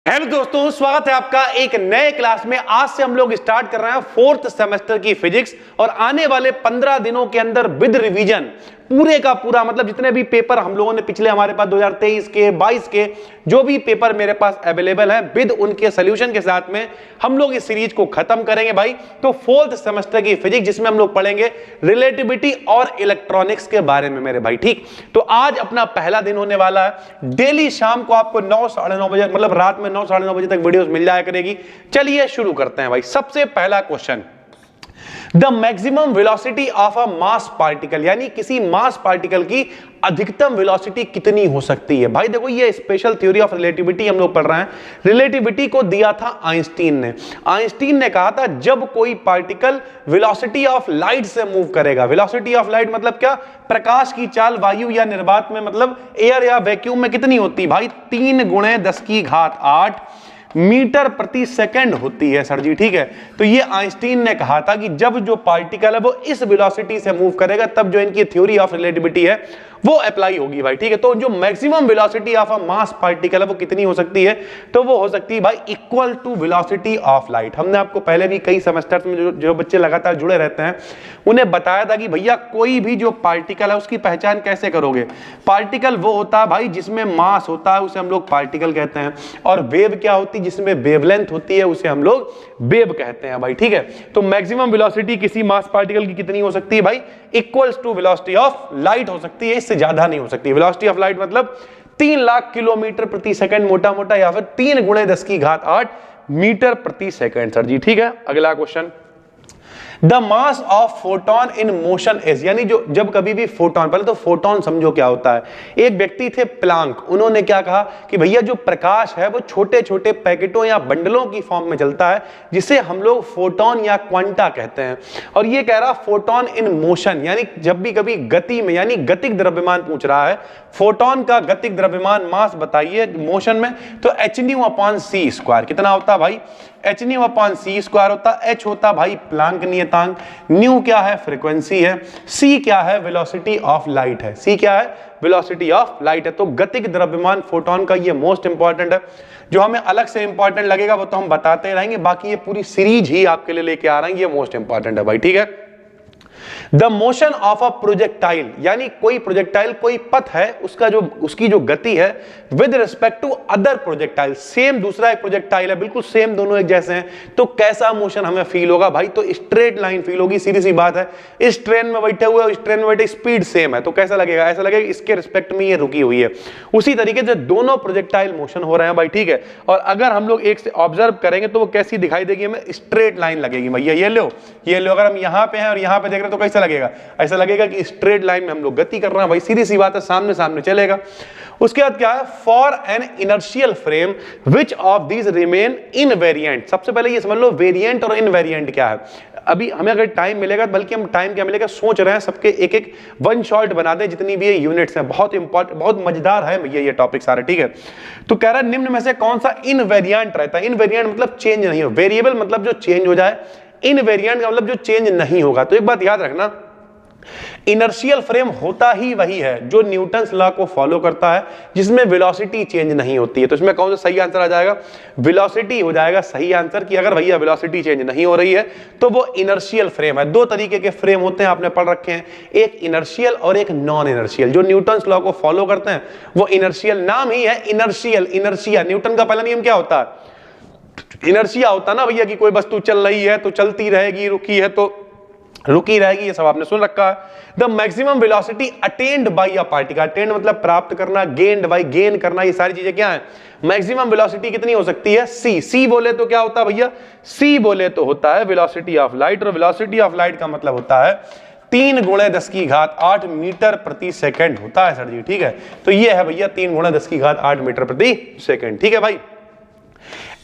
Hello दोस्तों, स्वागत है आपका एक नए क्लास में। आज से हम लोग स्टार्ट कर रहे हैं फोर्थ सेमेस्टर की फिजिक्स और आने वाले 15 दिनों के अंदर विद रिवीजन पूरे का पूरा मतलब जितने भी पेपर हम लोगों ने पिछले हमारे पास 2023 के 22 के जो भी पेपर मेरे पास अवेलेबल है विद उनके सॉल्यूशन के साथ में हम लोग इस सीरीज को खत्म करेंगे भाई। तो फोर्थ सेमेस्टर की फिजिक्स जिसमें हम लोग पढ़ेंगे रिलेटिविटी और इलेक्ट्रॉनिक्स के बारे में मेरे भाई। ठीक, तो आज अपना पहला दिन होने वाला है। डेली शाम को आपको 9 साढ़े 9 बजे मतलब रात में 9 साढ़े 9 बजे तक वीडियोस मिल जाया करेगी। चलिए शुरू करते हैं भाई। सबसे पहला question, the maximum velocity of a mass particle, यानी किसी मास पार्टिकल की अधिकतम वेलोसिटी कितनी हो सकती है। भाई देखो, ये स्पेशल थ्योरी ऑफ रिलेटिविटी हम लोग पढ़ रहे हैं। रिलेटिविटी को दिया था आइंस्टीन ने। आइंस्टीन ने कहा था जब कोई पार्टिकल वेलोसिटी ऑफ लाइट से मूव करेगा, वेलोसिटी ऑफ लाइट मतलब क्या, प्रकाश की चाल वायु या निर्वात में मतलब एयर या वैक्यूम में कितनी होती है भाई, 3 × 10⁸ मीटर प्रति सेकंड होती है सर जी। ठीक है, तो ये आइंस्टीन ने कहा था कि जब जो पार्टिकल है वो इस वेलोसिटी से मूव करेगा तब जो इनकी थ्योरी ऑफ रिलेटिविटी है वो अप्लाई होगी भाई। ठीक है, तो जो maximum velocity of a mass particle है वो कितनी हो सकती है, तो वो हो सकती है भाई equal to velocity of light. हमने आपको पहले भी कई सेमेस्टर्स में जो बच्चे लगातार जुड़े रहते हैं उन्हें बताया था कि भैया कोई भी जो पार्टिकल है उसकी पहचान कैसे करोगे। पार्टिकल वो होता है भाई जिसमें मास होता है, उसे हम लोग पार्टिकल कहते हैं, और वेव क्या होती है, जिसमें वेवलेंथ होती है उसे हम लोग वेव कहते हैं भाई। ठीक है, तो मैक्सिमम वेलोसिटी किसी मास पार्टिकल की कितनी हो सकती है भाई, equals to velocity of light हो सकती है, इससे ज्यादा नहीं हो सकती। वेलोसिटी ऑफ लाइट मतलब 3 लाख किलोमीटर प्रति सेकंड मोटा मोटा, या फिर 3 × 10⁸ मीटर प्रति सेकंड सर जी। ठीक है, अगला question, the mass of photon in motion is, यानी जो जब कभी भी फोटोन, पहले तो फोटोन समझो क्या होता है। एक व्यक्ति थे प्लांक, उन्होंने क्या कहा कि भैया जो प्रकाश है वो छोटे छोटे पैकेटों या बंडलों की फॉर्म में चलता है जिसे हम लोग फोटोन या क्वांटा कहते हैं। और ये कह रहा फोटोन इन मोशन, यानी जब भी कभी गति में, यानी गतिक द्रव्यमान पूछ रहा है, फोटोन का गतिक द्रव्यमान मास बताइए मोशन में, तो hν/c²। कितना होता है भाई, hν/c² होता है। h होता भाई प्लांक नियतांक, न्यू क्या है, फ्रीक्वेंसी है, c क्या है, वेलोसिटी ऑफ लाइट है। c क्या है, वेलोसिटी ऑफ लाइट है। तो गतिक द्रव्यमान फोटोन का ये मोस्ट इंपॉर्टेंट है। जो हमें अलग से इंपॉर्टेंट लगेगा वो तो हम बताते रहेंगे, बाकी ये पूरी सीरीज ही आपके लिए लेके आ रहे हैं, ये मोस्ट इंपॉर्टेंट है भाई। ठीक है, the motion of a projectile, यानी कोई प्रोजेक्टाइल, कोई पथ है, उसकी जो गति है with respect to other projectile, same दूसरा एक प्रोजेक्टाइल है, बिल्कुल सेम, दोनों एक जैसे हैं, तो कैसा मोशन हमें फील होगा भाई, तो स्ट्रेट लाइन फील होगी। सीधी सी बात है, इस ट्रेन में बैठे हुए और इस ट्रेन में बैठे स्पीड सेम है, तो कैसा लगेगा, ऐसा लगेगा इसके रिस्पेक्ट में ये रुकी हुई है। उसी तरीके से दोनों प्रोजेक्टाइल मोशन हो रहे हैं भाई। ठीक है, और अगर हम लोग एक से ऑब्जर्व करेंगे तो वो कैसी दिखाई देगी हमें, स्ट्रेट लाइन लगेगी भैया। ये लो अगर हम यहाँ पे हैं और यहाँ पे देख रहे हैं तो कैसा लगेगा, ऐसा लगेगा कि स्ट्रेट लाइन में हम लोग गति कर रहे हैं भाई। सीधी सी बात है, सामने सामने चलेगा। उसके बाद क्या है, for an inertial frame which of these remain invariant. सबसे पहले ये समझ लो वेरिएंट और इनवेरिएंट क्या है। अभी हमें अगर टाइम मिलेगा, बल्कि हम टाइम क्या मिलेगा सोच रहे हैं, सबके एक एक वन शॉट बना दें जितनी भी ये यूनिट्स हैं। बहुत इंपॉर्टेंट, बहुत मजेदार है भैया ये टॉपिक सारे। ठीक है, तो कह रहा है निम्न में से कौन सा इनवेरिएंट रहता है। इनवेरिएंट मतलब चेंज नहीं हो, वेरिएबल मतलब जो चेंज हो जाए, इनवेरिएंट का मतलब जो चेंज नहीं होगा। तो एक बात याद रखना, इनर्शियल फ्रेम होता ही वही है जो न्यूटन्स लॉ को फॉलो करता है, जिसमें वेलोसिटी चेंज नहीं होती है। तो इसमें कौन सा सही आंसर आ जाएगा, वेलोसिटी हो जाएगा सही आंसर। कि अगर भैया वेलोसिटी चेंज नहीं हो रही है तो वो इनर्शियल फ्रेम है। 2 तरीके के फ्रेम होते हैं, आपने पढ़ रखे हैं, एक इनर्शियल और एक नॉन इनर्शियल। जो न्यूटन्स लॉ को फॉलो करते हैं वो इनर्शियल, नाम ही है इनर्शियल। इनर्शिया, न्यूटन का पहला नियम क्या होता है, इनर्शिया होता ना भैया, कि कोई वस्तु चल रही है तो चलती रहेगी, रुकी है तो रुकी रहेगी, ये सब आपने सुन रखा है। The maximum velocity attend bye a particle, attend मतलब प्राप्त करना, गेन्ड बाय गेन करना, ये सारी चीजें क्या है। मैक्सिमम वेलोसिटी कितनी हो सकती है, c बोले तो क्या होता है भैया, c बोले तो होता है वेलोसिटी ऑफ लाइट, और वेलोसिटी ऑफ लाइट का मतलब होता है 3 × 10⁸ मीटर प्रति सेकंड होता है सर जी। ठीक है, तो ये है भैया 3 × 10⁸ मीटर प्रति सेकंड। ठीक है भाई,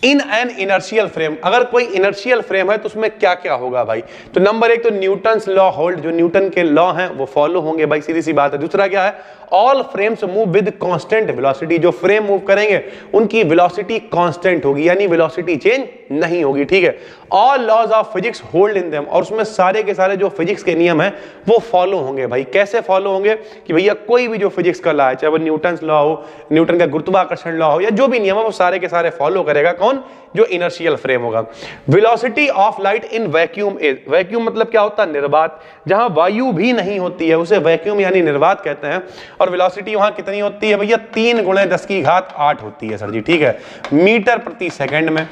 इन एन इनर्शियल फ्रेम, अगर कोई इनर्शियल फ्रेम है तो उसमें क्या क्या होगा भाई, तो नंबर 1 तो न्यूटन्स लॉ होल्ड, जो न्यूटन के लॉ हैं वो फॉलो होंगे भाई, सीधी सी बात है। दूसरा क्या है, all frames move with constant velocity, जो फ्रेम मूव करेंगे उनकी वेलोसिटी कांस्टेंट होगी, यानी वेलोसिटी चेंज नहीं होगी, ठीक है। All laws of physics hold in them, और उसमें सारे के सारे जो फिजिक्स के नियम है वो फॉलो होंगे भाई। कैसे फॉलो होंगे कि भैया कोई भी जो फिजिक्स का लॉ है, चाहे वो न्यूटन लॉ हो, न्यूटन का गुरुत्वाकर्षण लॉ हो, या जो भी नियम है वो सारे के सारे फॉलो करेगा कौन, जो इनर्शियल फ्रेम होगा। Velocity of light in vacuum is, vacuum मतलब क्या होता है, निर्वात, जहां वायु भी नहीं होती है उसे वैक्यूम यानी निर्वात कहते हैं। और वेलोसिटी वहां कितनी होती है भैया, 3 × 10⁸ होती है सर जी, ठीक है, मीटर प्रति सेकंड में।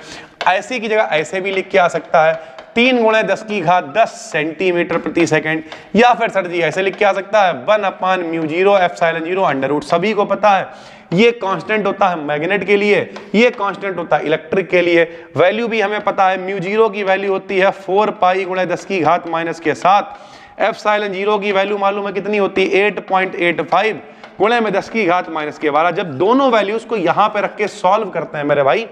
ऐसी की जगह ऐसे भी लिख के आ सकता है 3 × 10⁻10 सेंटीमीटर प्रति सेकंड, या फिर सर जी ऐसे लिख के आ सकता है 1/μ0 ε0 अंडर रूट। सभी को पता है ये कांस्टेंट होता है मैग्नेट के लिए, ये कांस्टेंट होता है इलेक्ट्रिक के लिए। वैल्यू भी हमें पता है, μ0 की वैल्यू होती है 4π × 10⁻⁻⁻, ε0 की वैल्यू मालूम है कितनी होती है 8.85 × 10⁻⁻12। जब दोनों वैल्यूज को यहां पे रख के सॉल्व करते हैं मेरे भाई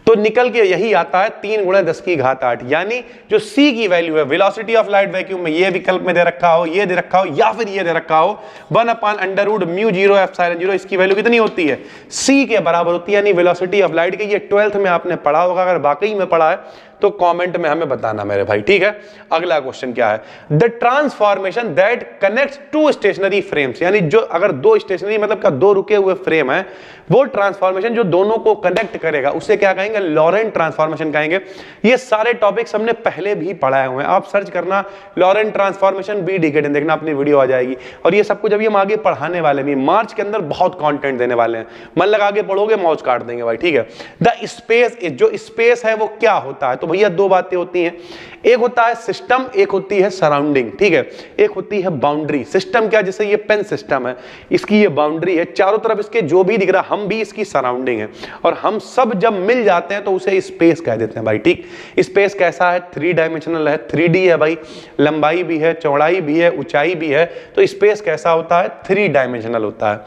तो निकल के यही आता है 3 × 10⁸, यानी जो c की वैल्यू है वेलोसिटी ऑफ लाइट वैक्यूम में, ये विकल्प में दे रखा हो, ये दे रखा हो, या फिर ये दे रखा हो 1/√μ0 ε0, इसकी वैल्यू कितनी होती है, c के बराबर होती है, यानी वेलोसिटी ऑफ लाइट की। ये 12th में आपने पढ़ा होगा, अगर वाकई में पढ़ा है तो कमेंट में हमें बताना मेरे भाई, ठीक है। अगला क्वेश्चन क्या है, the transformation that connects to stationary frames, यानी जो अगर दो स्टेशनरी मतलब क्या दो रुके हुए फ्रेम है, वो ट्रांसफॉर्मेशन जो दोनों को कनेक्ट करेगा उसे क्या कहेंगे, लॉरेंट ट्रांसफॉर्मेशन कहेंगे। ये सारे टॉपिक्स हमने पहले भी पढ़ाए हुए हैं, आप सर्च करना लॉरेंट ट्रांसफॉर्मेशन बी डिकेड, देखना अपनी वीडियो आ जाएगी। और ये सब कुछ अभी हम आगे पढ़ाने वाले भी, मार्च के अंदर बहुत कंटेंट देने वाले हैं, मन लगा के पढ़ोगे मौज काट देंगे भाई, ठीक है। द स्पेस, जो स्पेस है वो क्या होता है, तो भैया दो बातें होती हैं, एक होता है सिस्टम, एक होती है सराउंडिंग, ठीक है। एक होती है बाउंड्री। सिस्टम क्या, जैसे ये पेन सिस्टम है, इसकी ये बाउंड्री है, चारों तरफ इसके जो भी दिख रहा हम भी इसकी सराउंडिंग है, और हम सब जब मिल जाते हैं तो उसे स्पेस कह देते हैं भाई, ठीक। स्पेस कैसा है, 3 डायमेंशनल है, 3D है भाई, लंबाई भी है, चौड़ाई भी है, ऊंचाई भी है, तो स्पेस कैसा होता है, 3 डायमेंशनल होता है।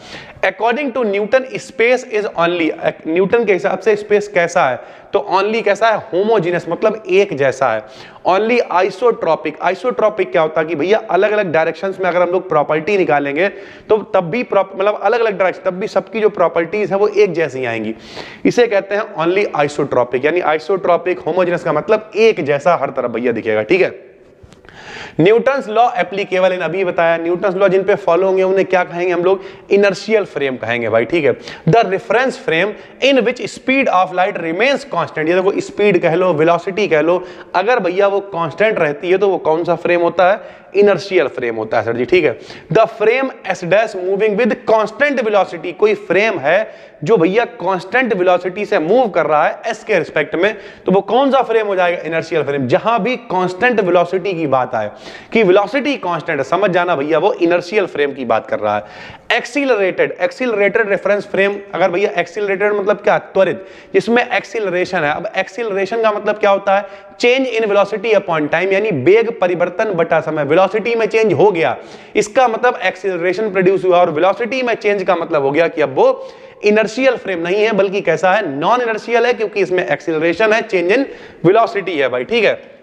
According to Newton space is only, Newton के हिसाब से स्पेस कैसा है, तो ओनली कैसा है, होमोजीनियस मतलब एक जैसा है। ओनली आइसोट्रॉपिक, आइसोट्रॉपिक क्या होता है कि भैया अलग अलग डायरेक्शंस में अगर हम लोग प्रॉपर्टी निकालेंगे तो तब भी मतलब अलग अलग डायरेक्शन, तब भी सबकी जो प्रॉपर्टीज है वो एक जैसी आएंगी, इसे कहते हैं ओनली आइसोट्रॉपिक। यानी आइसोट्रॉपिक होमोजीनियस का मतलब एक जैसा हर तरफ भैया दिखेगा, ठीक है। न्यूटन्स लॉ एप्लीकेबल इन, अभी बताया न्यूटन्स लॉ जिन पे फॉलो होंगे उन्हें क्या कहेंगे हम लोग, इनर्शियल फ्रेम कहेंगे भाई, ठीक है। The reference frame in which speed of light remains constant, ये देखो स्पीड कह लो, वेलोसिटी कह लो, अगर भैया वो कांस्टेंट रहती है तो वो कौन सा फ्रेम होता है, इनर्शियल फ्रेम होता है सर जी, ठीक है। The frame S dash moving with constant velocity, कोई फ्रेम है जो भैया कांस्टेंट वेलोसिटी से मूव कर रहा है एस के रिस्पेक्ट में, तो वो कौन सा फ्रेम हो जाएगा, इनर्शियल फ्रेम। जहां भी कांस्टेंट वेलोसिटी की बात आए कि वेलोसिटी कांस्टेंट है, समझ जाना भैया वो इनर्शियल फ्रेम की बात कर रहा है। एक्सीलरेटेड, एक्सीलरेटेड रेफरेंस फ्रेम, अगर भैया एक्सीलरेटेड मतलब क्या, त्वरित, जिसमें एक्सीलरेशन है। अब एक्सीलरेशन का मतलब क्या होता है, change in velocity upon time, यानी वेग परिवर्तन बटा समय, वेलोसिटी में चेंज हो गया, इसका मतलब एक्सीलरेशन प्रोड्यूस हुआ, और वेलोसिटी में चेंज का मतलब हो गया कि अब वो इनर्शियल फ्रेम नहीं है बल्कि कैसा है, नॉन इनर्शियल है, क्योंकि इसमें एक्सीलरेशन है, चेंज इन वेलोसिटी है भाई, ठीक है।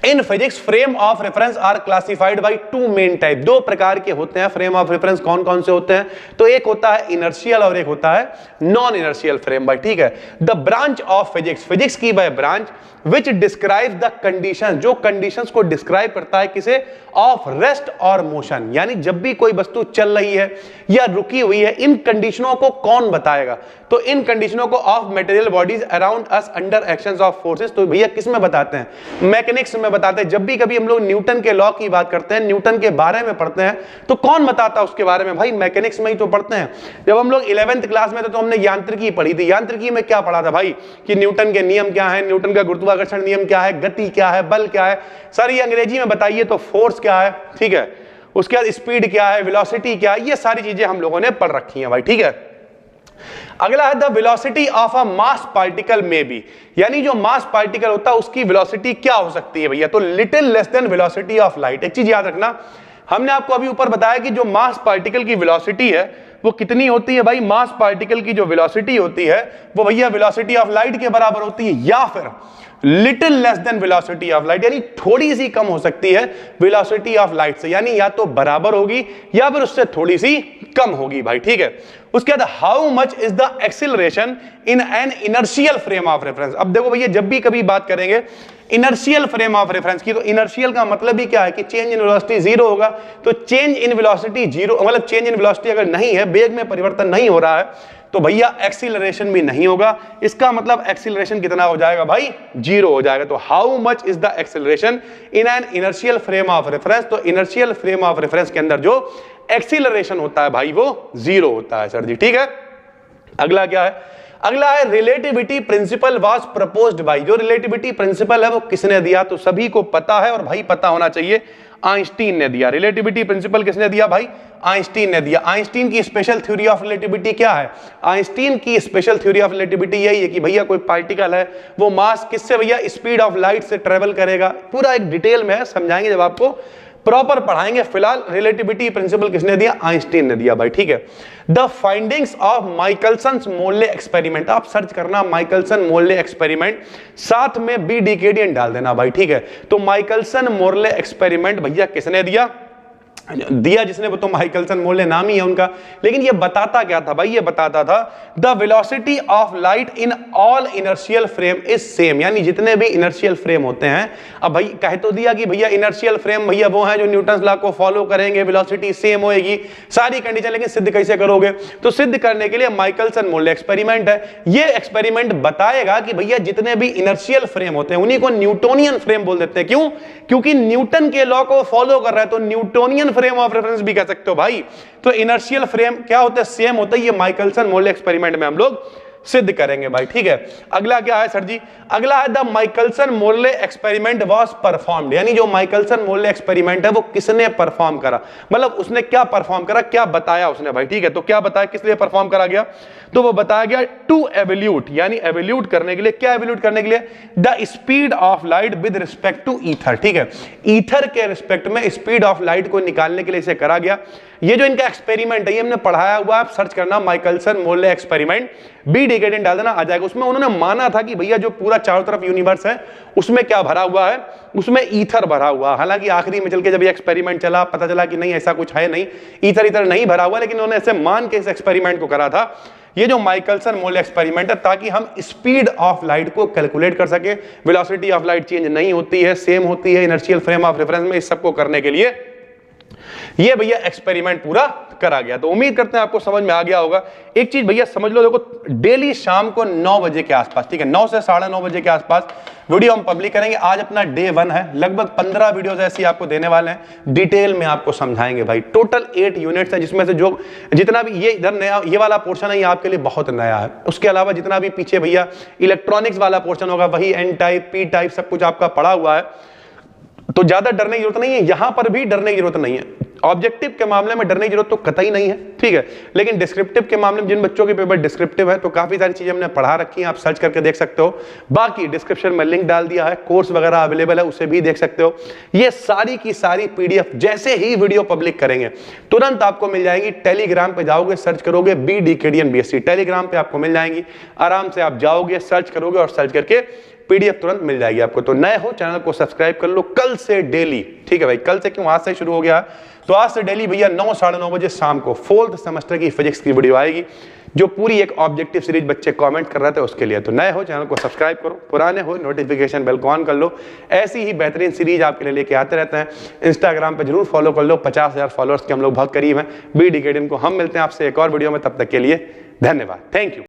In physics frame of reference are classified by 2 main type, 2 प्रकार के होते हैं फ्रेम ऑफ रेफरेंस। कौन कौन से होते हैं, तो एक होता है इनर्शियल और एक होता है नॉन इनर्शियल फ्रेम भाई, ठीक है। The branch of physics, physics की by branch which describe the condition, जो कंडीशंस को डिस्क्राइब करता है किसे, ऑफ रेस्ट और मोशन, यानी जब भी कोई वस्तु चल रही है या रुकी हुई है, इन कंडीशनों को कौन बताएगा, तो इन कंडीशनों को of material bodies around us under actions of forces, तो भैया किस में बताते हैं, मैकेनिक्स में बताते हैं। जब भी कभी हम लोग न्यूटन के लॉ की बात करते हैं, न्यूटन के बारे में पढ़ते हैं, तो कौन बताता है उसके बारे में, भाई मैकेनिक्स में ही तो पढ़ते हैं। जब हम लोग 11th क्लास में थे तो हमने यांत्रिकी पढ़ी थी, यांत्रिकी में क्या पढ़ा था भाई, कि न्यूटन के नियम क्या है, न्यूटन का गुरुत्वाकर्षण नियम क्या है, गति क्या है, बल क्या है, सर ये अंग्रेजी में बताइए, तो फोर्स क्या है, ठीक है, उसके बाद स्पीड क्या है, वेलोसिटी क्या है, ये सारी चीजें हम लोगों ने पढ़ रखी हैं भाई, ठीक है। अगला है the velocity of a mass particle में बी, यानी जो मास पार्टिकल होता है उसकी वेलोसिटी क्या हो सकती है भैया, तो little less than velocity of light. एक चीज याद रखना, हमने आपको अभी ऊपर बताया कि जो मास पार्टिकल की वेलोसिटी है वो कितनी होती है भाई, मास पार्टिकल की जो वेलोसिटी होती है वो भैया वेलोसिटी ऑफ लाइट के बराबर होती है, या फिर little less than velocity of light, यानी थोड़ी सी कम हो सकती है वेलोसिटी ऑफ लाइट से, यानी या तो बराबर होगी या फिर उससे थोड़ी सी कम होगी भाई, ठीक है। उसके बाद how much is the acceleration in an inertial frame of reference. अब देखो भैया, जब भी कभी बात करेंगे इनर्शियल फ्रेम ऑफ रेफरेंस की, तो इनर्शियल का मतलब ही क्या है कि चेंज इन वेलोसिटी जीरो होगा। तो चेंज इन वेलोसिटी जीरो, मतलब चेंज इन वेलोसिटी अगर नहीं है, वेग में परिवर्तन नहीं हो रहा है, तो भैया एक्सीलरेशन भी नहीं होगा। इसका मतलब एक्सीलरेशन कितना हो जाएगा भाई, जीरो हो जाएगा। तो how much is the acceleration in an inertial frame of reference, तो इनर्शियल फ्रेम ऑफ रेफरेंस के अंदर जो एक्सीलरेशन होता है भाई वो जीरो होता है सर जी, ठीक है। अगला क्या है, अगला है relativity principle was proposed by. जो रिलेटिविटी प्रिंसिपल है वो किसने दिया, तो सभी को पता है और भाई पता होना चाहिए, आइंस्टीन ने दिया। रिलेटिविटी प्रिंसिपल किसने दिया भाई, आइंस्टीन ने दिया। आइंस्टीन की स्पेशल थ्योरी ऑफ रिलेटिविटी क्या है, आइंस्टीन की स्पेशल थ्योरी ऑफ रिलेटिविटी यही है कि भैया कोई पार्टिकल है वो मास किससे भैया, स्पीड ऑफ लाइट से ट्रेवल करेगा। पूरा एक डिटेल में है, समझाएंगे जब आपको प्रॉपर पढ़ाएंगे। फिलहाल रिलेटिविटी प्रिंसिपल किसने दिया, आइंस्टीन ने दिया भाई, ठीक है। The findings of Michelson Morley experiment, आप सर्च करना माइकलसन मोर्ले एक्सपेरिमेंट, साथ में बी डिकेडियन डाल देना भाई, ठीक है। तो माइकलसन मोर्ले एक्सपेरिमेंट भैया किसने दिया, जिसने, वो तो माइकलसन मोर्ले नाम ही है उनका। लेकिन ये बताता क्या था भाई, ये बताता था the velocity of light in all inertial frame is same, यानी जितने भी इनर्शियल फ्रेम होते हैं। अब भाई कह तो दिया कि भैया इनर्शियल फ्रेम भैया वो हैं जो न्यूटन लॉ को फॉलो करेंगे, वेलोसिटी सेम होएगी, सारी कंडीशन, लेकिन सिद्ध कैसे करोगे, तो सिद्ध करने के लिए माइकलसन मोर्ले एक्सपेरिमेंट है। ये एक्सपेरिमेंट बताएगा कि भैया जितने भी इनर्शियल फ्रेम होते हैं उन्हीं को न्यूटोनियन फ्रेम बोल देते हैं। क्यों, क्योंकि न्यूटन के लॉ को फॉलो कर रहा है, तो न्यूटोनियन फ्रेम ऑफ रेफरेंस भी कह सकते हो भाई। तो इनर्शियल फ्रेम क्या होता है, सेम होता है। ये माइकलसन मोर्ले एक्सपेरिमेंट में हम लोग सिद्ध करेंगे भाई, ठीक है। अगला क्या है सर जी, अगला है the Michelson Morley experiment was performed, यानी जो माइकलसन मोर्ले एक्सपेरिमेंट है वो किसने परफॉर्म करा, मतलब उसने क्या परफॉर्म करा, क्या बताया उसने भाई, ठीक है। तो क्या बताया, किस लिए परफॉर्म करा गया, तो वो बताया गया टू एवोल्यूट, यानी एवोल्यूट करने के लिए, क्या एवोल्यूट करने के लिए, the speed of light with respect to ether, ठीक है। ईथर के रिस्पेक्ट में स्पीड ऑफ लाइट को निकालने के लिए इसे करा गया। ये जो इनका एक्सपेरिमेंट है ये हमने पढ़ाया हुआ, आप सर्च करना माइकलसन मोर्ले एक्सपेरिमेंट, बी डिकेडियन डाल देना, आ जाएगा। उसमें उन्होंने माना था कि भैया जो पूरा चारों तरफ यूनिवर्स है उसमें क्या भरा हुआ है, उसमें ईथर भरा हुआ। हालांकि आखिरी में चल के जब ये एक्सपेरिमेंट चला पता चला कि नहीं ऐसा कुछ है नहीं, ईथर नहीं भरा हुआ, लेकिन उन्होंने ऐसे मान के इस एक्सपेरिमेंट को करा था। ये जो माइकलसन मोर्ले एक्सपेरिमेंट है ताकि हम स्पीड ऑफ लाइट को कैलकुलेट कर सके। वेलोसिटी ऑफ लाइट चेंज नहीं होती है, सेम होती है इनर्शियल फ्रेम ऑफ रेफरेंस में। इस सबको करने के लिए ये भैया एक्सपेरिमेंट पूरा करा गया। तो उम्मीद करते हैं आपको समझ में आ गया होगा। एक चीज भैया समझ लो, देखो डेली शाम को 9 बजे के आसपास, ठीक है, 9 से 9:30 बजे के आसपास वीडियो हम पब्लिक करेंगे। आज अपना डे 1 है, लगभग 15 वीडियोस ऐसी आपको देने वाले हैं, डिटेल में आपको समझाएंगे भाई। टोटल 8 यूनिट्स है, जिसमें से जो जितना भी ये इधर नया ये वाला पोर्शन है ये आपके लिए बहुत नया है। उसके अलावा जितना भी पीछे भैया इलेक्ट्रॉनिक्स वाला पोर्शन होगा वही एन टाइप, पी टाइप सब कुछ आपका पड़ा हुआ है। तो ज्यादा डरने की जरूरत नहीं है, यहां पर भी डरने की जरूरत नहीं है। ऑब्जेक्टिव के मामले में डरने की जरूरत तो कतई नहीं है, ठीक है। लेकिन डिस्क्रिप्टिव के मामले में जिन बच्चों के पेपर डिस्क्रिप्टिव है तो काफी सारी चीजें हमने पढ़ा रखी हैं, आप सर्च करके देख सकते हो। बाकी डिस्क्रिप्शन में लिंक डाल दिया है, कोर्स वगैरह अवेलेबल है, उसे भी देख सकते हो। ये सारी की सारी पीडीएफ जैसे ही वीडियो पब्लिक करेंगे तुरंत आपको मिल जाएगी। टेलीग्राम पे जाओगे, सर्च करोगे बी डिकेडियन बीएससी, टेलीग्राम पे आपको मिल जाएंगी। आराम से आप जाओगे, सर्च करोगे और सर्च करके पीडीएफ तुरंत मिल जाएगी आपको। तो नए हो चैनल को सब्सक्राइब कर लो। कल से डेली, ठीक है भाई, कल से क्यों, आज से शुरू हो गया, तो आज से डेली भैया 9 साढ़े 9 बजे शाम को 4th सेमेस्टर की फिजिक्स की वीडियो आएगी, जो पूरी एक ऑब्जेक्टिव सीरीज बच्चे कमेंट कर रहे थे उसके लिए। तो नए हो चैनल को सब्सक्राइब करो, पुराने हो नोटिफिकेशन बेल को ऑन कर लो। ऐसी ही बेहतरीन सीरीज आपके लिए लेके आते रहते हैं। इंस्टाग्राम पे जरूर फॉलो कर लो, 50,000 फॉलोअर्स के हम लोग बहुत करीब हैं। बी डिकेडियन को हम मिलते हैं आपसे एक और वीडियो में, तब तक के लिए धन्यवाद, थैंक यू।